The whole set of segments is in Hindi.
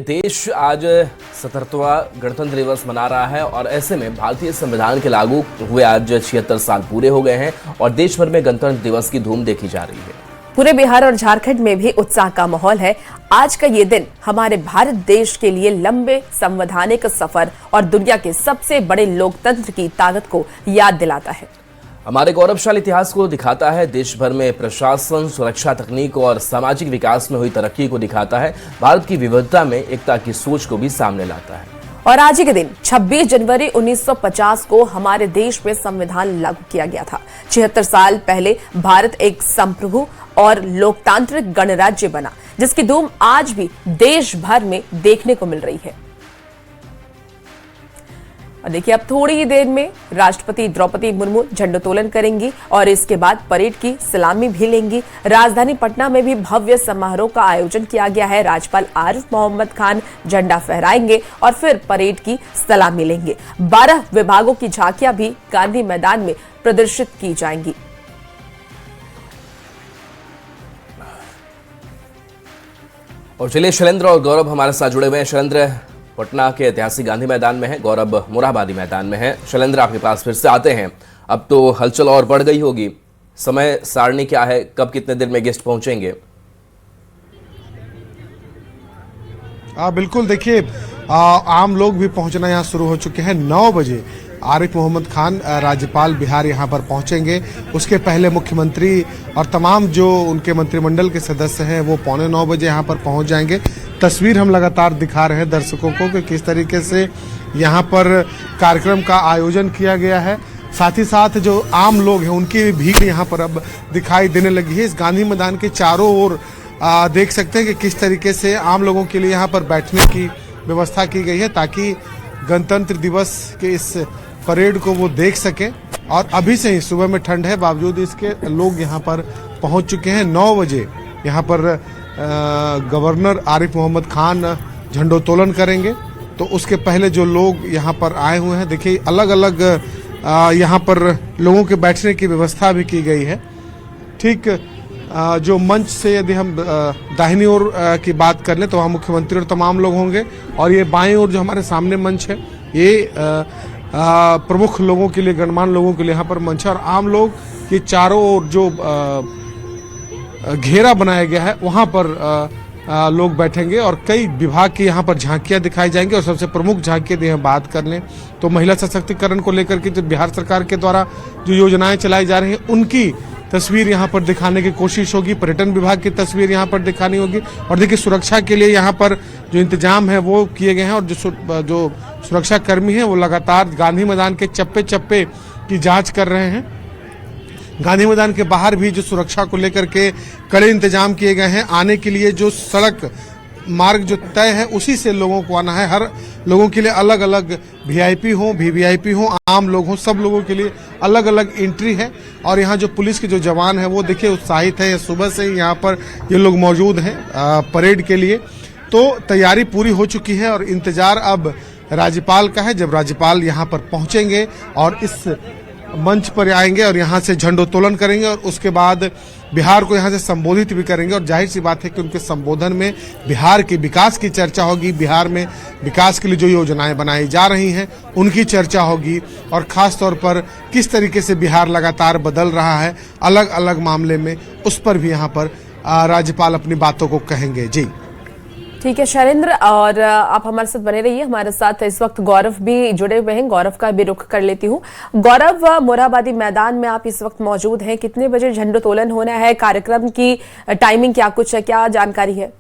देश आज 77वां गणतंत्र दिवस मना रहा है और ऐसे में भारतीय संविधान के लागू हुए आज 76 साल पूरे हो गए हैं और देश भर में गणतंत्र दिवस की धूम देखी जा रही है। पूरे बिहार और झारखंड में भी उत्साह का माहौल है। आज का ये दिन हमारे भारत देश के लिए लंबे संवैधानिक सफर और दुनिया के सबसे बड़े लोकतंत्र की ताकत को याद दिलाता है। हमारे गौरवशाली इतिहास को दिखाता है, देश भर में प्रशासन, सुरक्षा, तकनीक और सामाजिक विकास में हुई तरक्की को दिखाता है, भारत की विविधता में एकता की सोच को भी सामने लाता है। और आज ही के दिन 26 जनवरी 1950 को हमारे देश में संविधान लागू किया गया था। 76 साल पहले भारत एक संप्रभु और लोकतांत्रिक गणराज्य बना, जिसकी धूम आज भी देश भर में देखने को मिल रही है। और देखिए, अब थोड़ी ही देर में राष्ट्रपति द्रौपदी मुर्मू झंडोत्तोलन करेंगी और इसके बाद परेड की सलामी भी लेंगी। राजधानी पटना में भी भव्य समारोह का आयोजन किया गया है। राज्यपाल आरिफ मोहम्मद खान झंडा फहराएंगे और फिर परेड की सलामी लेंगे। 12 विभागों की झांकियां भी गांधी मैदान में प्रदर्शित की जाएंगी। और चलिए, शैलेंद्र और गौरव हमारे साथ जुड़े हुए हैं। शैलेंद्र पटना के ऐतिहासिक गांधी मैदान में है, गौरव मोरहाबादी मैदान में है। शैलेंद्र, आपके पास फिर से आते हैं। अब तो हलचल और बढ़ गई होगी, समय सारणी क्या है, कब कितने देर में गेस्ट पहुंचेंगे? बिल्कुल, देखिए, आम लोग भी पहुंचना यहाँ शुरू हो चुके हैं। 9 बजे आरिफ मोहम्मद खान राज्यपाल बिहार यहाँ पर पहुंचेंगे। उसके पहले मुख्यमंत्री और तमाम जो उनके मंत्रिमंडल के सदस्य हैं वो 8:45 बजे यहाँ पर पहुंच जाएंगे। तस्वीर हम लगातार दिखा रहे हैं दर्शकों को कि किस तरीके से यहाँ पर कार्यक्रम का आयोजन किया गया है। साथ ही साथ जो आम लोग हैं उनकी भीड़ यहाँ पर अब दिखाई देने लगी है। इस गांधी मैदान के चारों ओर देख सकते हैं कि किस तरीके से आम लोगों के लिए यहाँ पर बैठने की व्यवस्था की गई है, ताकि गणतंत्र दिवस के इस परेड को वो देख सके। और अभी से ही सुबह में ठंड है, बावजूद इसके लोग यहाँ पर पहुँच चुके हैं। 9 बजे यहाँ पर गवर्नर आरिफ मोहम्मद खान झंडोत्तोलन करेंगे, तो उसके पहले जो लोग यहाँ पर आए हुए हैं, देखिए अलग अलग यहाँ पर लोगों के बैठने की व्यवस्था भी की गई है। ठीक जो मंच से यदि हम दाहिनी ओर की बात कर लें तो वहाँ मुख्यमंत्री और तमाम लोग होंगे, और ये बाईं ओर जो हमारे सामने मंच है ये प्रमुख लोगों के लिए, गणमान्य लोगों के लिए यहाँ पर मंच है। और आम लोग ये चारों ओर जो घेरा बनाया गया है वहाँ पर लोग बैठेंगे और कई विभाग की यहाँ पर झांकियाँ दिखाई जाएंगी। और सबसे प्रमुख झांकी यदि हम बात कर लें तो महिला सशक्तिकरण को लेकर के जो बिहार सरकार के द्वारा जो योजनाएं चलाई जा रही हैं उनकी तस्वीर यहाँ पर दिखाने की कोशिश होगी। पर्यटन विभाग की तस्वीर यहाँ पर दिखानी होगी। और देखिए, सुरक्षा के लिए यहाँ पर जो इंतजाम है वो किए गए हैं, और जो सुरक्षा कर्मी हैं वो लगातार गांधी मैदान के चप्पे चप्पे की जांच कर रहे हैं। गांधी मैदान के बाहर भी जो सुरक्षा को लेकर के कड़े इंतजाम किए गए हैं। आने के लिए जो सड़क मार्ग जो तय है उसी से लोगों को आना है। हर लोगों के लिए अलग अलग वीआईपी हो, वीवीआईपी हो, आम लोग हो, सब लोगों के लिए अलग अलग एंट्री है। और यहाँ जो पुलिस के जो जवान है वो देखिए उत्साहित है। सुबह से ही यहाँ पर ये लोग मौजूद हैं परेड के लिए। तो तैयारी पूरी हो चुकी है और इंतजार अब राज्यपाल का है। जब राज्यपाल यहाँ पर पहुँचेंगे और इस मंच पर आएंगे और यहाँ से झंडोत्तोलन करेंगे और उसके बाद बिहार को यहाँ से संबोधित भी करेंगे। और जाहिर सी बात है कि उनके संबोधन में बिहार के विकास की चर्चा होगी, बिहार में विकास के लिए जो योजनाएं बनाई जा रही हैं उनकी चर्चा होगी, और खास तौर पर किस तरीके से बिहार लगातार बदल रहा है अलग अलग मामले में, उस पर भी यहाँ पर राज्यपाल अपनी बातों को कहेंगे। जी ठीक है शैलेंद्र, और आप हमारे साथ बने रहिए। हमारे साथ इस वक्त गौरव भी जुड़े हुए हैं, गौरव का भी रुख कर लेती हूँ। गौरव, मोरहाबादी मैदान में आप इस वक्त मौजूद हैं, कितने बजे झंडोत्तोलन होना है, कार्यक्रम की टाइमिंग क्या कुछ है, क्या जानकारी है?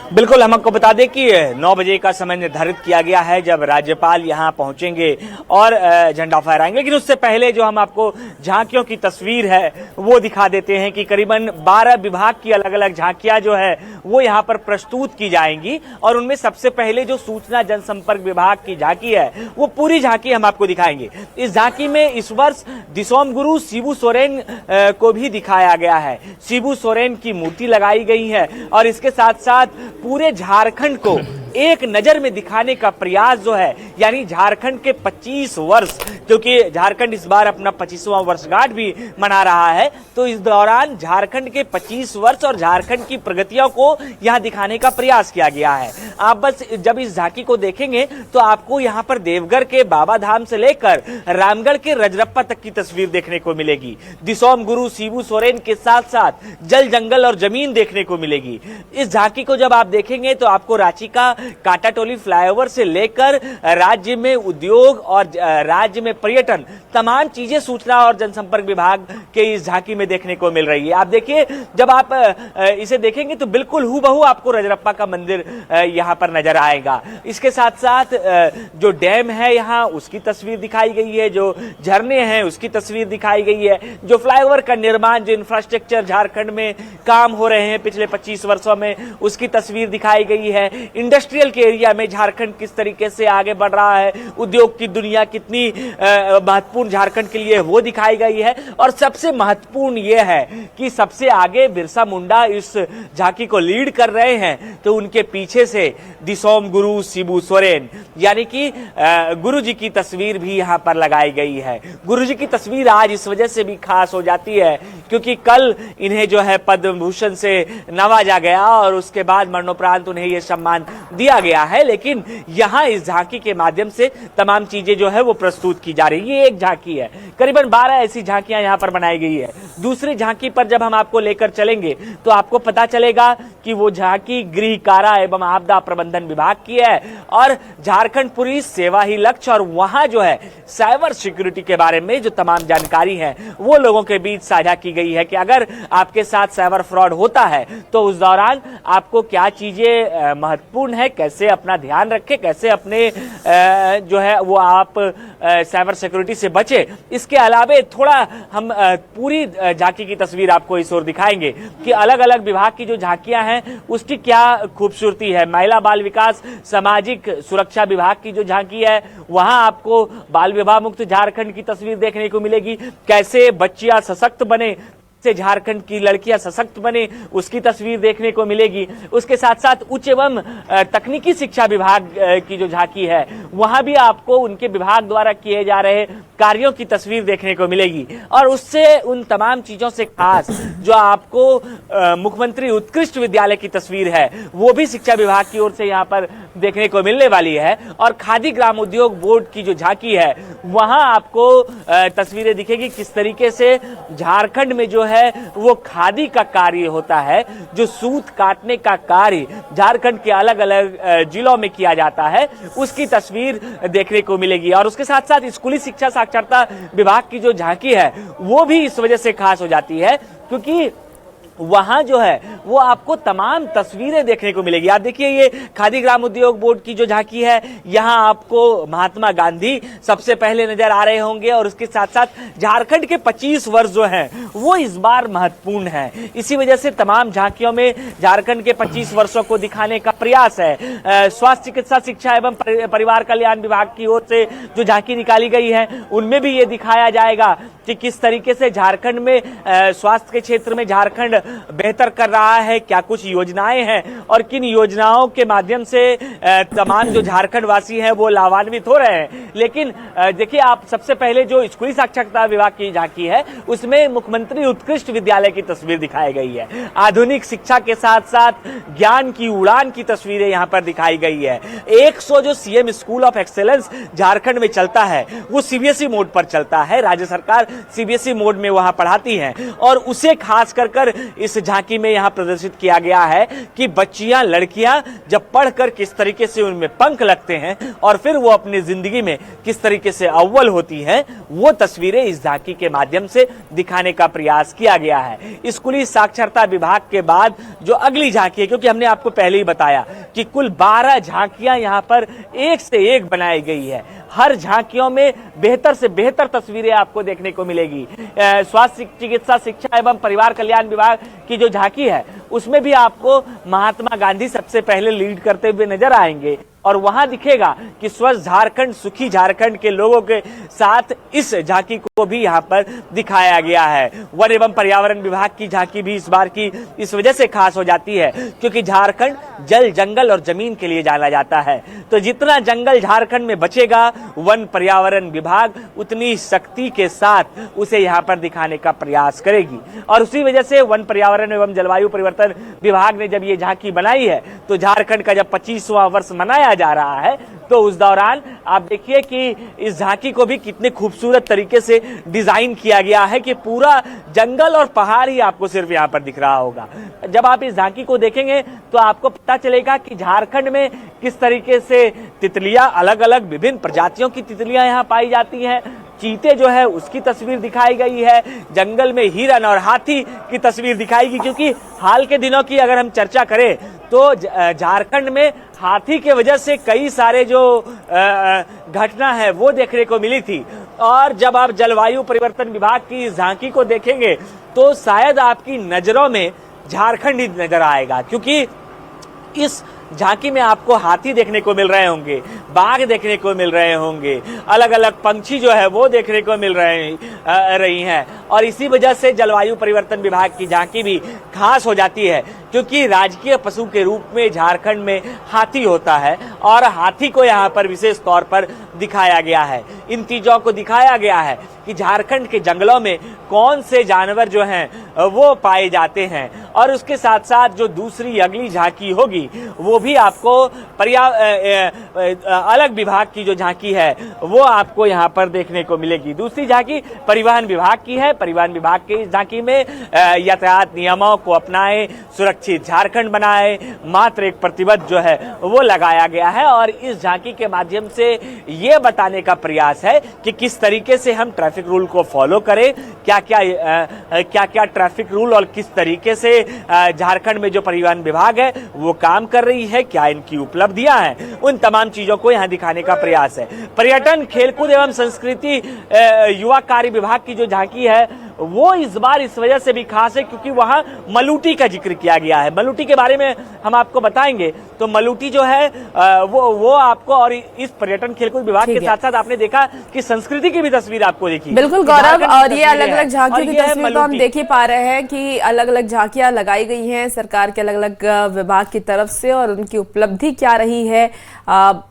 बिल्कुल, हम आपको बता दें कि 9 बजे का समय निर्धारित किया गया है जब राज्यपाल यहां पहुंचेंगे और झंडा फहराएंगे। लेकिन उससे पहले जो हम आपको झांकियों की तस्वीर है वो दिखा देते हैं कि करीबन 12 विभाग की अलग अलग झांकियां जो है वो यहां पर प्रस्तुत की जाएंगी। और उनमें सबसे पहले जो सूचना जनसंपर्क विभाग की झांकी है वो पूरी झांकी हम आपको दिखाएंगे। इस झांकी में इस वर्ष दिसोम गुरु शिबू सोरेन को भी दिखाया गया है। शिबू सोरेन की मूर्ति लगाई गई है और इसके साथ साथ पूरे झारखंड को एक नजर में दिखाने का प्रयास जो है, यानी झारखंड के 25 वर्ष, क्योंकि झारखंड इस बार अपना 25वां वर्षगांठ भी मना रहा है, तो इस दौरान झारखंड के 25 वर्ष और झारखंड की प्रगतियों को यहां दिखाने का प्रयास किया गया है। आप बस जब इस झांकी को देखेंगे तो आपको यहां पर देवघर के बाबा धाम से लेकर रामगढ़ के रजरप्पा तक की तस्वीर देखने को मिलेगी। दिसोम गुरु शिबू सोरेन के साथ साथ जल, जंगल और जमीन देखने को मिलेगी। इस झांकी को जब आप देखेंगे तो आपको रांची का कांटाटोली फ्लाईओवर से लेकर राज्य में उद्योग और राज्य में पर्यटन, तमाम चीजें सूचना और जनसंपर्क विभाग के इस झांकी में देखने को मिल रही है। आप देखिए, जब आप इसे देखेंगे तो बिल्कुल हूबहू आपको रजरप्पा का मंदिर यहां पर नजर आएगा। इसके साथ साथ जो डैम है यहां, उसकी तस्वीर दिखाई गई है, जो झरने हैं उसकी तस्वीर दिखाई गई है, जो फ्लाईओवर का निर्माण, जो इंफ्रास्ट्रक्चर झारखंड में काम हो रहे हैं पिछले 25 वर्षों में, उसकी तस्वीर दिखाई गई है। इंडस्ट्रियल के एरिया में झारखंड किस तरीके से आगे बढ़ रहा है, उद्योग की दुनिया कितनी महत्वपूर्ण झारखंड के लिए, वो दिखाई गई है। और सबसे महत्वपूर्ण यह है कि सबसे आगे बिरसा मुंडा इस झांकी को लीड कर रहे हैं, तो उनके पीछे से दिसोम गुरु शिबू सोरेन, यानी कि गुरु जी की तस्वीर भी यहां पर लगाई गई है। गुरु जी की तस्वीर आज इस वजह से भी खास हो जाती है क्योंकि कल इन्हें जो है पद्म भूषण से नवाजा गया और उसके बाद मरणोपरांत उन्हें यह सम्मान दिया गया है। लेकिन यहां इस झांकी के माध्यम से तमाम चीजें जो है वो प्रस्तुत की जा रही है। ये एक झांकी है, करीबन 12 ऐसी झांकियां यहां पर बनाई गई है। दूसरी झांकी पर जब हम आपको लेकर चलेंगे तो आपको पता चलेगा कि वो झांकी गृह कारा एवं आपदा प्रबंधन विभाग की है और झारखंड पुलिस सेवा ही लक्ष्य, और वहां जो है साइबर सिक्योरिटी के बारे में जो तमाम जानकारी है वो लोगों के बीच साझा की गई है कि अगर आपके साथ साइबर फ्रॉड होता है तो उस दौरान आपको क्या चीजें महत्वपूर्ण है, कैसे अपना ध्यान रखें, कैसे अपने जो है वो आप साइबर सिक्योरिटी से बचे। इसके अलावे थोड़ा हम पूरी झांकी की तस्वीर आपको इस ओर दिखाएंगे कि अलग अलग विभाग की जो झांकियां हैं उसकी क्या खूबसूरती है। महिला बाल विकास सामाजिक सुरक्षा विभाग की जो झांकी है वहां आपको बाल विवाह मुक्त झारखंड की तस्वीर देखने को मिलेगी, कैसे बच्चियां सशक्त बने, से झारखंड की लड़कियां सशक्त बने, उसकी तस्वीर देखने को मिलेगी। उसके साथ साथ उच्च एवं तकनीकी शिक्षा विभाग की जो झांकी है वहां भी आपको उनके विभाग द्वारा किए जा रहे कार्यों की तस्वीर देखने को मिलेगी। और उससे उन तमाम चीजों से खास जो आपको मुख्यमंत्री उत्कृष्ट विद्यालय की तस्वीर है वो भी शिक्षा विभाग की ओर से यहाँ पर देखने को मिलने वाली है। और खादी ग्राम उद्योग बोर्ड की जो झांकी है वहां आपको तस्वीरें दिखेगी किस तरीके से झारखंड में जो है वो खादी का कार्य होता है, जो सूत काटने का कार्य झारखंड के अलग अलग जिलों में किया जाता है, उसकी तस्वीर देखने को मिलेगी। और उसके साथ साथ स्कूली शिक्षा साक्षरता विभाग की जो झांकी है वो भी इस वजह से खास हो जाती है क्योंकि वहां जो है वो आपको तमाम तस्वीरें देखने को मिलेगी। आप देखिए, ये खादी ग्राम उद्योग बोर्ड की जो झांकी है यहां आपको महात्मा गांधी सबसे पहले नजर आ रहे होंगे और उसके साथ साथ झारखंड के 25 वर्ष जो हैं वो इस बार महत्वपूर्ण है। इसी वजह से तमाम झांकियों में झारखंड के 25 वर्षों को दिखाने का प्रयास है। स्वास्थ्य चिकित्सा शिक्षा एवं परिवार कल्याण विभाग की ओर से जो झांकी निकाली गई है उनमें भी ये दिखाया जाएगा कि किस तरीके से झारखंड में स्वास्थ्य के क्षेत्र में झारखंड बेहतर कर रहा है, क्या कुछ योजनाएं हैं और किन योजनाओं के माध्यम से तमाम जो झारखंड वासी हैं वो लाभान्वित हो रहे हैं। लेकिन देखिए, आप सबसे पहले जो स्कूली साक्षरता विभाग की झांकी है उसमें मुख्यमंत्री उत्कृष्ट विद्यालय की तस्वीर दिखाई गई है। आधुनिक शिक्षा के साथ साथ ज्ञान की उड़ान की तस्वीरें यहाँ पर दिखाई गई है। 100 जो CM school of excellence Jharkhand में चलता है वो सीबीएसई मोड पर चलता है। राज्य सरकार सीबीएसई मोड में वहां पढ़ाती है और उसे खास कर इस झांकी में यहां प्रदर्शित किया गया है कि बच्चियां, लड़कियां जब पढ़कर किस तरीके से उनमें पंख लगते हैं और फिर वो अपनी जिंदगी में किस तरीके से अव्वल होती हैं, वो तस्वीरें इस झांकी के माध्यम से दिखाने का प्रयास किया गया है। स्कूली साक्षरता विभाग के बाद जो अगली झांकी है, क्योंकि हमने आपको पहले ही बताया कि कुल 12 झांकियां यहां पर एक से एक बनाई गई है। हर झांकियों में बेहतर से बेहतर तस्वीरें आपको देखने को मिलेगी। स्वास्थ्य चिकित्सा शिक्षा एवं परिवार कल्याण विभाग की जो झांकी है उसमें भी आपको महात्मा गांधी सबसे पहले लीड करते हुए नजर आएंगे और वहां दिखेगा कि स्वस्थ झारखंड, सुखी झारखंड के लोगों के साथ इस झांकी को भी यहां पर दिखाया गया है। वन एवं पर्यावरण विभाग की झांकी भी इस बार की इस वजह से खास हो जाती है क्योंकि झारखंड जल, जंगल और जमीन के लिए जाना जाता है। तो जितना जंगल झारखंड में बचेगा, वन पर्यावरण विभाग उतनी शक्ति के साथ उसे यहां पर दिखाने का प्रयास करेगी। और उसी वजह से वन पर्यावरण एवं जलवायु परिवर्तन विभाग ने जब ये झांकी बनाई है तो झारखंड का जब 25वां वर्ष मनाया जा रहा है तो उस दौरान आप देखिए कि इस झांकी को भी कितने खूबसूरत तरीके से डिजाइन किया गया है कि पूरा जंगल और पहाड़ ही आपको सिर्फ यहां पर दिख रहा होगा। जब आप इस झांकी को देखेंगे तो आपको पता चलेगा कि झारखंड में किस तरीके से तितलियां, अलग अलग विभिन्न प्रजातियों की तितलियां यहां पाई जाती हैं। चीते जो है उसकी तस्वीर दिखाई गई है, जंगल में हिरन और हाथी की तस्वीर दिखाएगी क्योंकि हाल के दिनों की अगर हम चर्चा करें तो झारखंड में हाथी के वजह से कई सारे जो घटना है वो देखने को मिली थी। और जब आप जलवायु परिवर्तन विभाग की इस झांकी को देखेंगे तो शायद आपकी नजरों में झारखंड ही नजर आएगा क्योंकि इस झांकी में आपको हाथी देखने को मिल रहे होंगे, बाघ देखने को मिल रहे होंगे, अलग अलग पंछी जो है वो देखने को मिल रही हैं। और इसी वजह से जलवायु परिवर्तन विभाग की झांकी भी खास हो जाती है क्योंकि राजकीय पशु के रूप में झारखंड में हाथी होता है और हाथी को यहाँ पर विशेष तौर पर दिखाया गया है। इन चीजों को दिखाया गया है कि झारखंड के जंगलों में कौन से जानवर जो हैं वो पाए जाते हैं। और उसके साथ साथ जो दूसरी अगली झांकी होगी वो भी आपको अलग विभाग की जो झांकी है वो आपको यहाँ पर देखने को मिलेगी। दूसरी झांकी परिवहन विभाग की है। परिवहन विभाग की इस झांकी में यातायात नियमों को अपनाए, सुरक्षित झारखंड बनाए, मात्र एक प्रतिबद्ध जो है वो लगाया गया है। और इस झांकी के माध्यम से ये बताने का प्रयास है कि किस तरीके से हम ट्रैफिक रूल को फॉलो करें, क्या क्या ट्रैफिक रूल और किस तरीके से झारखंड में जो परिवहन विभाग है वो काम कर रही है, क्या इनकी उपलब्धियां हैं, उन तमाम चीजों को यहां दिखाने का प्रयास है। पर्यटन, खेलकूद एवं संस्कृति युवा कार्य विभाग की जो झांकी है वो इस बार इस वजह से भी खास है क्योंकि वहां मलूटी का जिक्र किया गया है। मलूटी के बारे में हम आपको बताएंगे। तो मलूटी जो है वो आपको, और इस पर्यटन खेलकूद विभाग के साथ साथ आपने देखा कि संस्कृति की भी तस्वीर आपको देखी। बिल्कुल गौरव, और ये अलग अलग झांकियों की तस्वीर तो हम देख ही पा रहे हैं कि अलग अलग झांकियां लगाई गई हैं सरकार के अलग अलग विभाग की तरफ से और उनकी उपलब्धि क्या रही है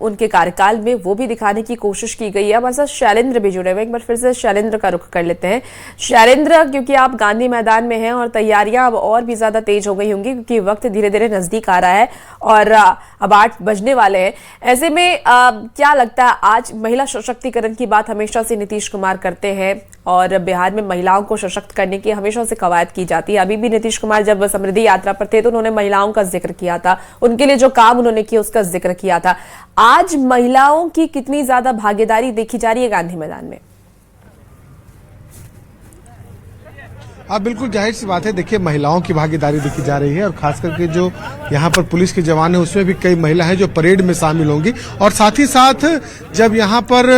उनके कार्यकाल में वो भी दिखाने की कोशिश की गई है। हमारे साथ शैलेंद्र भी जुड़े हुए, एक बार फिर से शैलेंद्र का रुख कर लेते हैं। शैलेंद्र, क्योंकि आप गांधी मैदान में हैं और तैयारियां अब और भी ज्यादा तेज हो गई होंगी क्योंकि वक्त धीरे धीरे नजदीक आ रहा है और अब 8 बजने वाले हैं। ऐसे में क्या लगता है, आज महिला सशक्तिकरण की बात हमेशा से नीतीश कुमार करते हैं और बिहार में महिलाओं को सशक्त करने की हमेशा से कवायद की जाती है। अभी भी नीतीश कुमार जब समृद्धि यात्रा पर थे तो उन्होंने महिलाओं का जिक्र किया था, उनके लिए जो काम उन्होंने किया उसका जिक्र किया था। आज महिलाओं की कितनी ज्यादा भागीदारी देखी जा रही है गांधी मैदान में? बिल्कुल जाहिर सी बात है। देखिए, महिलाओं की भागीदारी देखी जा रही है और खास करके जो यहाँ पर पुलिस के जवान है उसमें भी कई महिला हैं जो परेड में शामिल होंगी। और साथ ही साथ जब यहाँ पर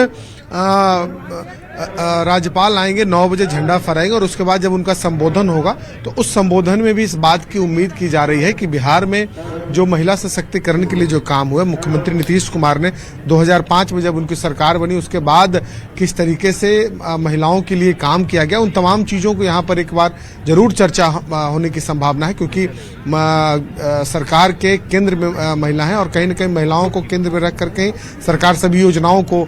राज्यपाल आएंगे 9 बजे झंडा फहराएंगे और उसके बाद जब उनका संबोधन होगा तो उस संबोधन में भी इस बात की उम्मीद की जा रही है कि बिहार में जो महिला सशक्तिकरण के लिए जो काम हुआ, मुख्यमंत्री नीतीश कुमार ने 2005 में जब उनकी सरकार बनी उसके बाद किस तरीके से महिलाओं के लिए काम किया गया, उन तमाम चीज़ों को यहाँ पर एक बार जरूर चर्चा होने की संभावना है क्योंकि सरकार के केंद्र में महिला है और कहीं न कहीं महिलाओं को केंद्र में रख करके सरकार सभी योजनाओं को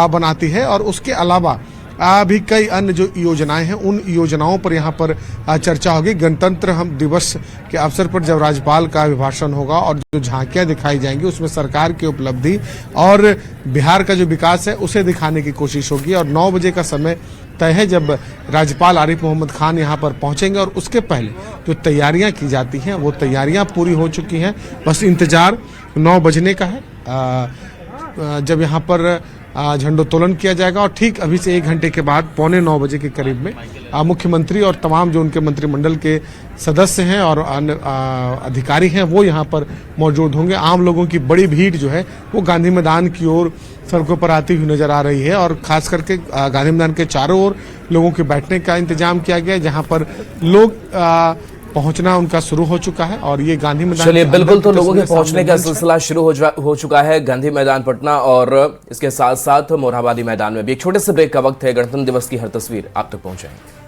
बनाती है। और उसके अलावा भी कई अन्य जो योजनाएं हैं उन योजनाओं पर यहाँ पर चर्चा होगी। गणतंत्र दिवस के अवसर पर जब राज्यपाल का अभिभाषण होगा और जो झांकियां दिखाई जाएंगी उसमें सरकार की उपलब्धि और बिहार का जो विकास है उसे दिखाने की कोशिश होगी। और 9 बजे का समय तय है जब राज्यपाल आरिफ मोहम्मद खान यहाँ पर पहुंचेंगे और उसके पहले जो तैयारियां की जाती हैं वो तैयारियां पूरी हो चुकी हैं। बस इंतजार 9 बजने का है जब यहाँ पर झंडोत्तोलन किया जाएगा और ठीक अभी से 1 घंटे के बाद 8:45 बजे के करीब में मुख्यमंत्री और तमाम जो उनके मंत्रिमंडल के सदस्य हैं और अन्य अधिकारी हैं वो यहाँ पर मौजूद होंगे। आम लोगों की बड़ी भीड़ जो है वो गांधी मैदान की ओर सड़कों पर आती हुई नजर आ रही है और खास करके गांधी मैदान के चारों ओर लोगों के बैठने का इंतजाम किया गया है जहाँ पर लोग पहुंचना उनका शुरू हो चुका है और ये गांधी मैदान चलिए के बिल्कुल, अंदर तो की लोगों के तस्वीरें पहुंचने सामने का मंच है। सिलसिला शुरू हो चुका है गांधी मैदान पटना और इसके साथ साथ मोरहाबादी मैदान में भी। एक छोटे से ब्रेक का वक्त है, गणतंत्र दिवस की हर तस्वीर आप तक पहुंचाएंगे।